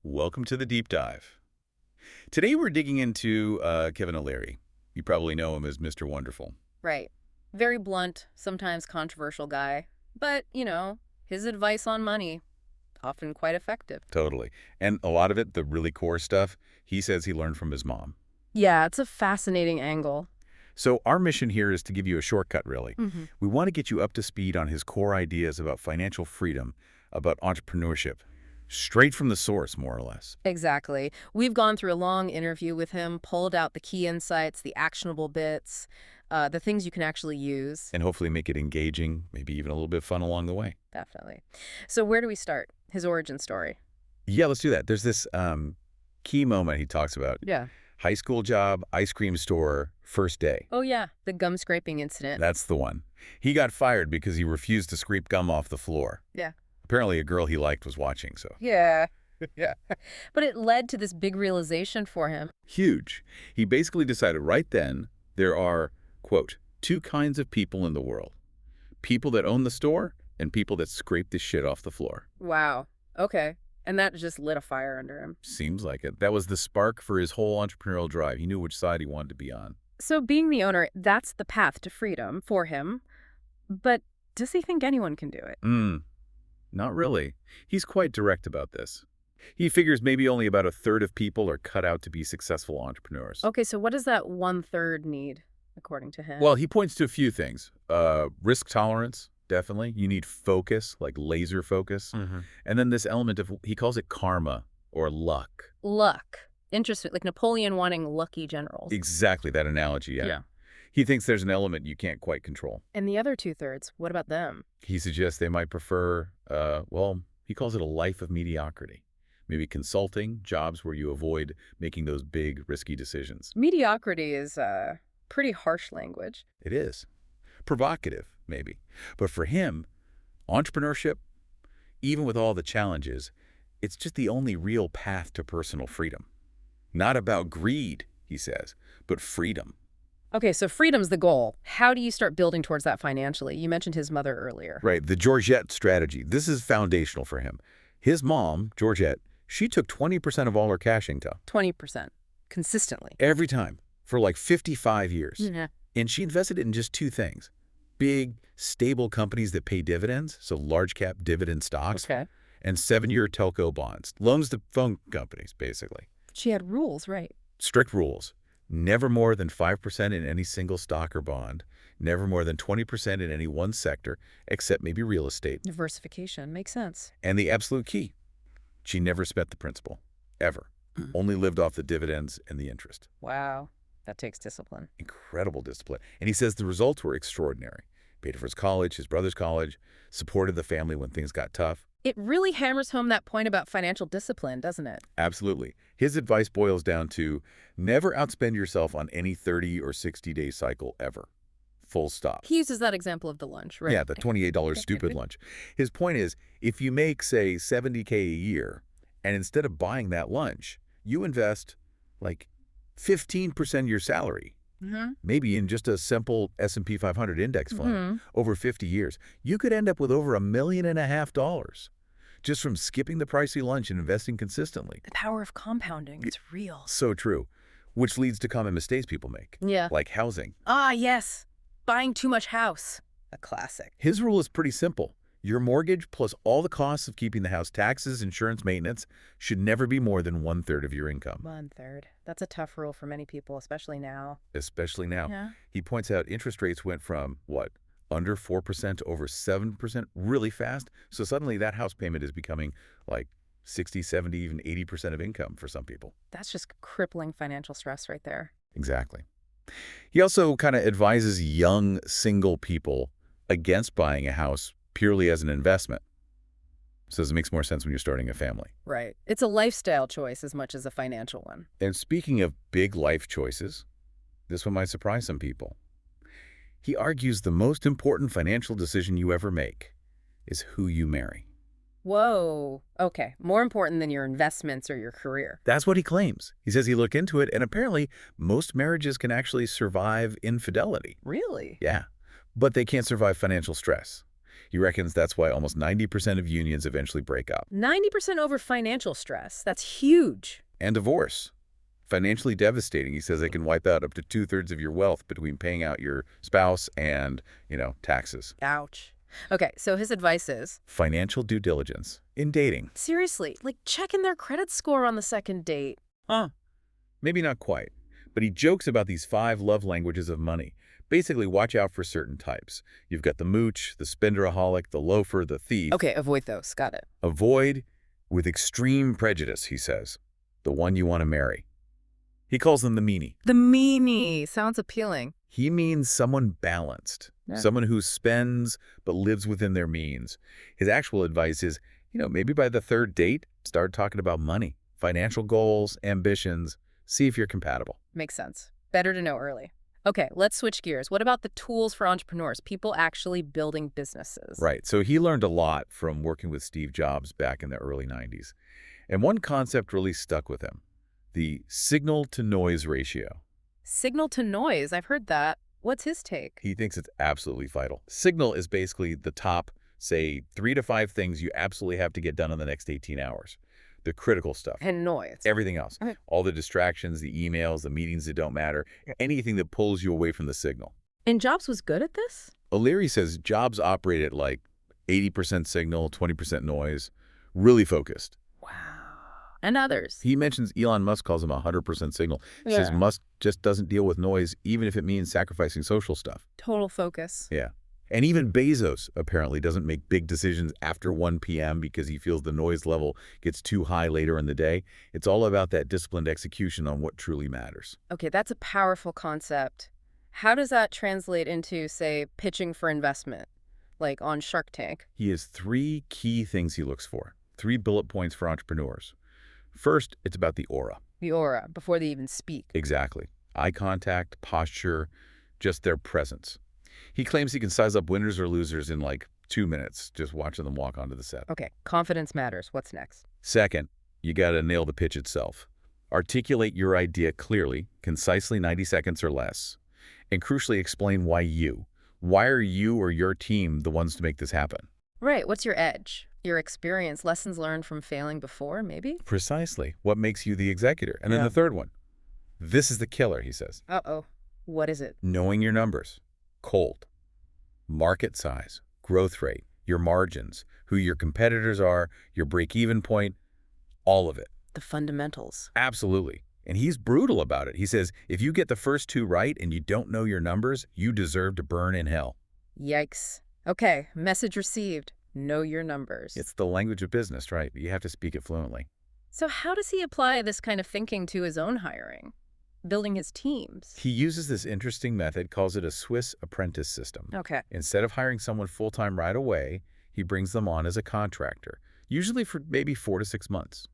Welcome to the deep dive. Today we're digging into Kevin O'Leary. You probably know him as Mr. Wonderful. Right. Very blunt, sometimes controversial guy. But, his advice on money, often quite effective. Totally. And a lot of it, the really core stuff, he says he learned from his mom. Yeah, it's a fascinating angle. So our mission here is to give you a shortcut, really. Mm-hmm. We want to get you up to speed on his core ideas about financial freedom, about entrepreneurship, straight from the source, more or less. Exactly. We've gone through a long interview with him, pulled out the key insights, the actionable bits, the things you can actually use. And hopefully make it engaging, maybe even a little bit fun along the way. Definitely. So where do we start? His origin story. Yeah, let's do that. There's this key moment he talks about. Yeah. High school job, ice cream store, first day. Oh, yeah. The gum scraping incident. That's the one. He got fired because he refused to scrape gum off the floor. Yeah. Apparently a girl he liked was watching, so. Yeah. Yeah. But it led to this big realization for him. Huge. He basically decided right then there are, quote, two kinds of people in the world. People that own the store and people that scrape the shit off the floor. Wow. Okay. And that just lit a fire under him. Seems like it. That was the spark for his whole entrepreneurial drive. He knew which side he wanted to be on. So being the owner, that's the path to freedom for him. But does he think anyone can do it? Not really. He's quite direct about this. He figures maybe only about a third of people are cut out to be successful entrepreneurs. Okay, so what does that 1/3 need, according to him? Well, he points to a few things. Risk tolerance, definitely. You need focus, like laser focus. And then this element of, he calls it karma or luck. Luck. Interesting. Like Napoleon wanting lucky generals. Exactly, that analogy, yeah. He thinks there's an element you can't quite control. And the other 2/3, what about them? He suggests they might prefer, well, he calls it a life of mediocrity. Maybe consulting, jobs where you avoid making those big, risky decisions. Mediocrity is pretty harsh language. It is. Provocative, maybe. But for him, entrepreneurship, even with all the challenges, it's just the only real path to personal freedom. Not about greed, he says, but freedom. Okay, so freedom's the goal. How do you start building towards that financially? You mentioned his mother earlier. Right, the Georgette strategy. This is foundational for him. His mom, Georgette, she took 20% of all her cash income. 20%. Consistently. Every time. For like 55 years. Yeah. And she invested it in just two things. Big, stable companies that pay dividends, so large cap dividend stocks. Okay. And 7-year telco bonds. Loans to phone companies, basically. She had rules, right? Strict rules. Never more than 5% in any single stock or bond. Never more than 20% in any one sector, except maybe real estate. Diversification. Makes sense. And the absolute key, she never spent the principal, ever. Only lived off the dividends and the interest. Wow. That takes discipline. Incredible discipline. And he says the results were extraordinary. Paid for his college, his brother's college, supported the family when things got tough. It really hammers home that point about financial discipline, doesn't it? Absolutely. His advice boils down to never outspend yourself on any 30 or 60-day cycle ever. Full stop. He uses that example of the lunch, right? Yeah, the $28 stupid lunch. His point is, if you make, say, $70K a year, and instead of buying that lunch, you invest like 15% of your salary, maybe in just a simple S&P 500 index fund over 50 years, you could end up with over $1.5 million just from skipping the pricey lunch and investing consistently. The power of compounding. It's real. So true, which leads to common mistakes people make. Yeah. Like housing. Ah, yes. Buying too much house. A classic. His rule is pretty simple. Your mortgage plus all the costs of keeping the house, taxes, insurance, maintenance, should never be more than 1/3 of your income. 1/3. That's a tough rule for many people, especially now. Especially now. Yeah. He points out interest rates went from, what, under 4% to over 7% really fast. So suddenly that house payment is becoming like 60, 70, even 80% of income for some people. That's just crippling financial stress right there. Exactly. He also kind of advises young single people against buying a house purely as an investment. Says it makes more sense when you're starting a family. Right. It's a lifestyle choice as much as a financial one. And speaking of big life choices, this one might surprise some people. He argues the most important financial decision you ever make is who you marry. Whoa. Okay. More important than your investments or your career. That's what he claims. He says he looked into it, and apparently most marriages can actually survive infidelity. Really? Yeah, but they can't survive financial stress. He reckons that's why almost 90% of unions eventually break up. 90% over financial stress. That's huge. And divorce. Financially devastating. He says it can wipe out up to 2/3 of your wealth between paying out your spouse and, taxes. Ouch. Okay, so his advice is, Financial due diligence in dating. seriously, like checking their credit score on the second date. Huh. Maybe not quite. But he jokes about these 5 love languages of money. Basically, watch out for certain types. You've got the mooch, the spenderaholic, the loafer, the thief. Okay, avoid those. Got it. Avoid with extreme prejudice, he says. The one you want to marry. He calls them the meanie. The meanie. Sounds appealing. He means someone balanced. Yeah. Someone who spends but lives within their means. His actual advice is, maybe by the 3rd date, start talking about money, financial goals, ambitions. See if you're compatible. Makes sense. Better to know early. Okay, let's switch gears. What about the tools for entrepreneurs, people actually building businesses? Right. So he learned a lot from working with Steve Jobs back in the early 90s. And one concept really stuck with him, the signal-to-noise ratio. Signal to noise. I've heard that. What's his take? He thinks it's absolutely vital. Signal is basically the top, say, 3 to 5 things you absolutely have to get done in the next 18 hours. The critical stuff. And noise. Everything else. Okay. All the distractions, the emails, the meetings that don't matter, anything that pulls you away from the signal. And Jobs was good at this? O'Leary says Jobs operate at like 80% signal, 20% noise, really focused. Wow. And others? He mentions Elon Musk calls him 100% signal. He says Musk just doesn't deal with noise, even if it means sacrificing social stuff. Total focus. Yeah. And even Bezos apparently doesn't make big decisions after 1 p.m. because he feels the noise level gets too high later in the day. It's all about that disciplined execution on what truly matters. Okay, that's a powerful concept. How does that translate into, say, pitching for investment, like on Shark Tank? He has 3 key things he looks for, 3 bullet points for entrepreneurs. First, it's about the aura. The aura, before they even speak. Exactly. Eye contact, posture, just their presence. He claims he can size up winners or losers in like 2 minutes, just watching them walk onto the set. Okay, confidence matters. What's next? Second, you got to nail the pitch itself. Articulate your idea clearly, concisely 90 seconds or less, and crucially explain why you. Why are you or your team the ones to make this happen? Right, what's your edge? Your experience, lessons learned from failing before, maybe? Precisely. What makes you the executor? And then the third one. This is the killer, he says. Uh-oh. What is it? Knowing your numbers. Cold. Market size, growth rate, your margins, who your competitors are, your break-even point, all of it. The fundamentals. Absolutely. And he's brutal about it. He says, if you get the first 2 right and you don't know your numbers, you deserve to burn in hell. Yikes. Okay, message received. Know your numbers. It's the language of business, right? You have to speak it fluently. So how does he apply this kind of thinking to his own hiring? Building his teams? He uses this interesting method, calls it a Swiss apprentice system. Okay. Instead of hiring someone full-time right away, he brings them on as a contractor, usually for maybe 4 to 6 months.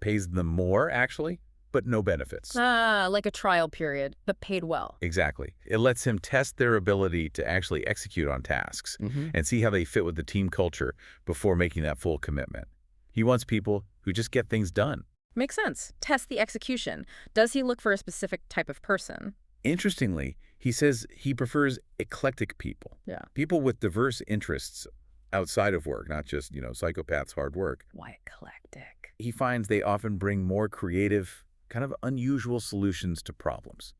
Pays them more, actually, but no benefits. Like a trial period, but paid well. Exactly. It lets him test their ability to actually execute on tasks and see how they fit with the team culture before making that full commitment. He wants people who just get things done. Makes sense. Test the execution. Does he look for a specific type of person? Interestingly, he says he prefers eclectic people. Yeah. People with diverse interests outside of work, not just, psychopaths hard work. Why eclectic? He finds they often bring more creative, kind of unusual solutions to problems,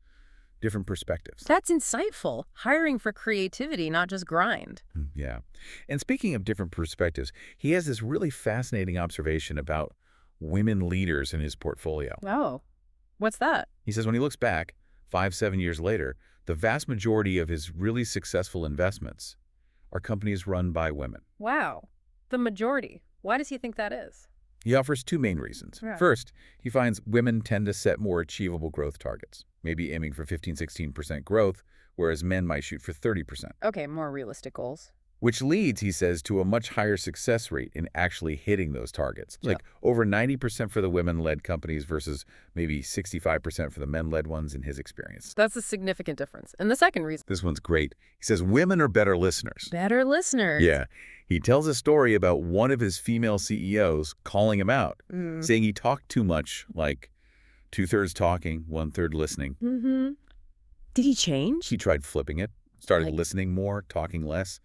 different perspectives. That's insightful. Hiring for creativity, not just grind. Yeah. And speaking of different perspectives, he has this really fascinating observation about women leaders in his portfolio. Oh, what's that? He says when he looks back, 5-7 years later, the vast majority of his really successful investments are companies run by women. Wow. The majority. Why does he think that is? He offers 2 main reasons. Yeah. First, he finds women tend to set more achievable growth targets, maybe aiming for 15-16% growth, whereas men might shoot for 30%. Okay, more realistic goals. Which leads, he says, to a much higher success rate in actually hitting those targets. Like over 90% for the women-led companies versus maybe 65% for the men-led ones in his experience. That's a significant difference. And the second reason. This one's great. He says women are better listeners. Better listeners. Yeah. He tells a story about one of his female CEOs calling him out, saying he talked too much, like 2/3 talking, 1/3 listening. Did he change? He tried flipping it, started listening more, talking less.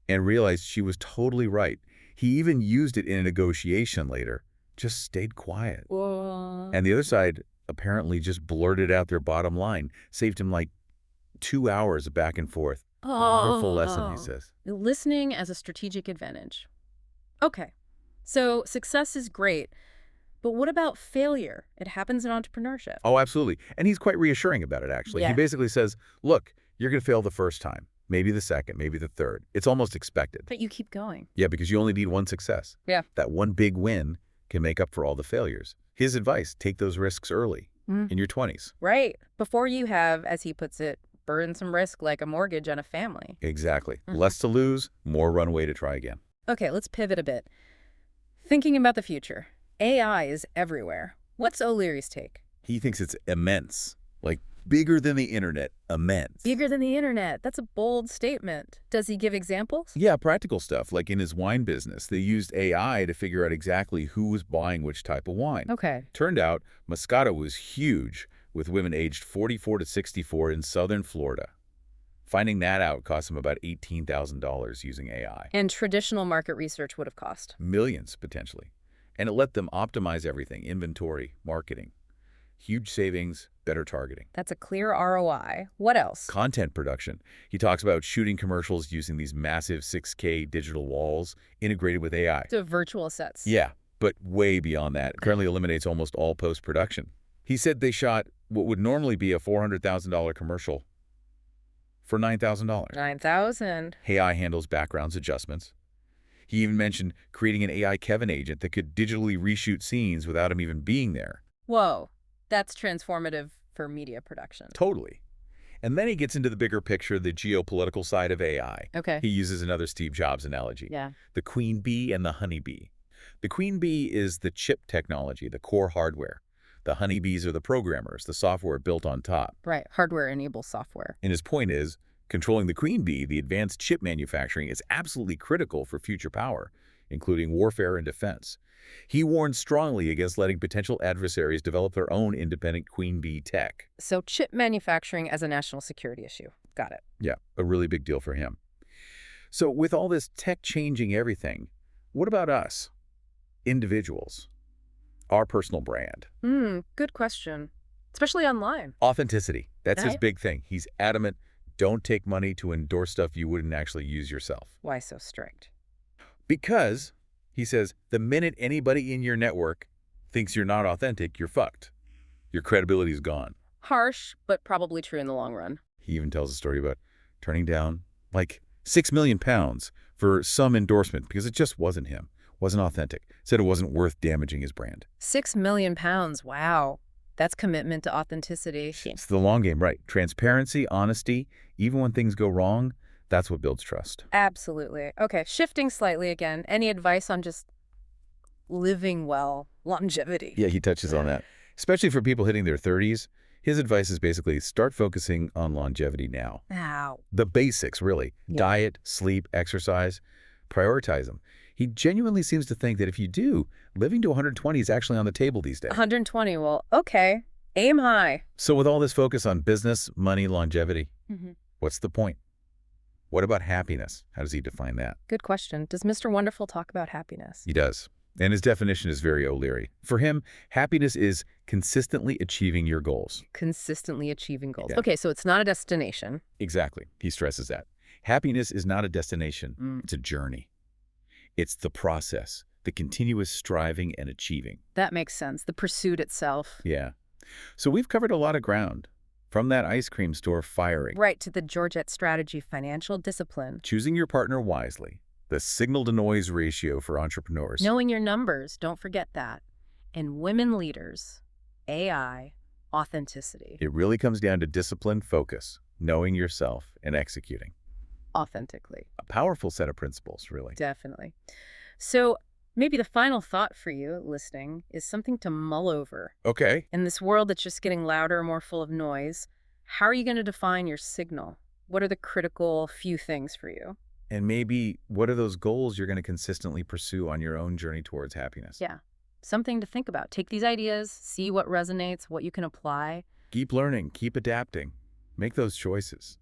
and realized she was totally right. He even used it in a negotiation later, just stayed quiet. Whoa. And the other side apparently just blurted out their bottom line, saved him like 2 hours of back and forth. Powerful lesson, he says. Listening as a strategic advantage. Okay, so success is great, but what about failure? It happens in entrepreneurship. Oh, absolutely. And he's quite reassuring about it, actually. He Yeah. basically says, look, you're going to fail the first time, maybe the second, maybe the third. It's almost expected. But you keep going. Yeah, because you only need one success. Yeah. That one big win can make up for all the failures. His advice, take those risks early, in your 20s. Right. Before you have, as he puts it, burden some risk like a mortgage on a family. Exactly. Less to lose, more runway to try again. Okay, let's pivot a bit. Thinking about the future, AI is everywhere. What's O'Leary's take? He thinks it's immense, like bigger than the internet, immense. Bigger than the internet. That's a bold statement. Does he give examples? Yeah, practical stuff. Like in his wine business, they used AI to figure out exactly who was buying which type of wine. Okay. Turned out, Moscato was huge, with women aged 44 to 64 in southern Florida. Finding that out cost him about $18,000 using AI. And traditional market research would have cost. Millions, potentially. And it let them optimize everything, inventory, marketing. Huge savings, better targeting. That's a clear ROI. What else? Content production. He talks about shooting commercials using these massive 6K digital walls integrated with AI. So virtual sets. Yeah, but way beyond that. It currently eliminates almost all post-production. He said they shot what would normally be a $400,000 commercial for $9,000. 9,000. AI handles backgrounds adjustments. He even mentioned creating an AI Kevin agent that could digitally reshoot scenes without him even being there. Whoa. That's transformative for media production. Totally. And then he gets into the bigger picture, the geopolitical side of AI. Okay. He uses another Steve Jobs analogy. Yeah. The queen bee and the honey bee. The queen bee is the chip technology, the core hardware. The honeybees are the programmers, the software built on top. Right. Hardware enables software. And his point is, controlling the queen bee, the advanced chip manufacturing, is absolutely critical for future power, including warfare and defense. He warns strongly against letting potential adversaries develop their own independent queen bee tech. So chip manufacturing as a national security issue. Got it. Yeah, a really big deal for him. So with all this tech changing everything, what about us, individuals, our personal brand? Good question. Especially online. Authenticity. That's his Right. big thing. He's adamant, don't take money to endorse stuff you wouldn't actually use yourself. Why so strict? Because, he says, the minute anybody in your network thinks you're not authentic, you're fucked. Your credibility is gone. Harsh, but probably true in the long run. He even tells a story about turning down like £6 million for some endorsement because it just wasn't him, wasn't authentic. Said it wasn't worth damaging his brand. £6 million. Wow. That's commitment to authenticity. It's the long game, right? Transparency, honesty, even when things go wrong, that's what builds trust. Absolutely. Okay, shifting slightly again. Any advice on just living well, longevity? Yeah, he touches on that. Especially for people hitting their 30s, his advice is basically start focusing on longevity now. Ow. The basics, really. Yeah. Diet, sleep, exercise. Prioritize them. He genuinely seems to think that if you do, living to 120 is actually on the table these days. 120. Well, okay. Aim high. So with all this focus on business, money, longevity, what's the point? What about happiness? How does he define that? Good question. Does Mr. Wonderful talk about happiness? He does. And his definition is very O'Leary. For him, happiness is consistently achieving your goals. Consistently achieving goals. Yeah. Okay, so it's not a destination. Exactly. He stresses that. Happiness is not a destination. It's a journey. It's the process, the continuous striving and achieving. That makes sense. The pursuit itself. Yeah. So we've covered a lot of ground. From that ice cream store firing, Right to the Georgette strategy, financial discipline. choosing your partner wisely, the signal-to-noise ratio for entrepreneurs. Knowing your numbers, don't forget that. And women leaders, AI, authenticity. It really comes down to discipline, focus, knowing yourself, and executing. Authentically. A powerful set of principles, really. Definitely. So maybe the final thought for you listening is something to mull over. Okay. In this world that's just getting louder, more full of noise, how are you going to define your signal? What are the critical few things for you? And maybe what are those goals you're going to consistently pursue on your own journey towards happiness? Yeah, something to think about. Take these ideas, see what resonates, what you can apply. Keep learning, keep adapting. Make those choices.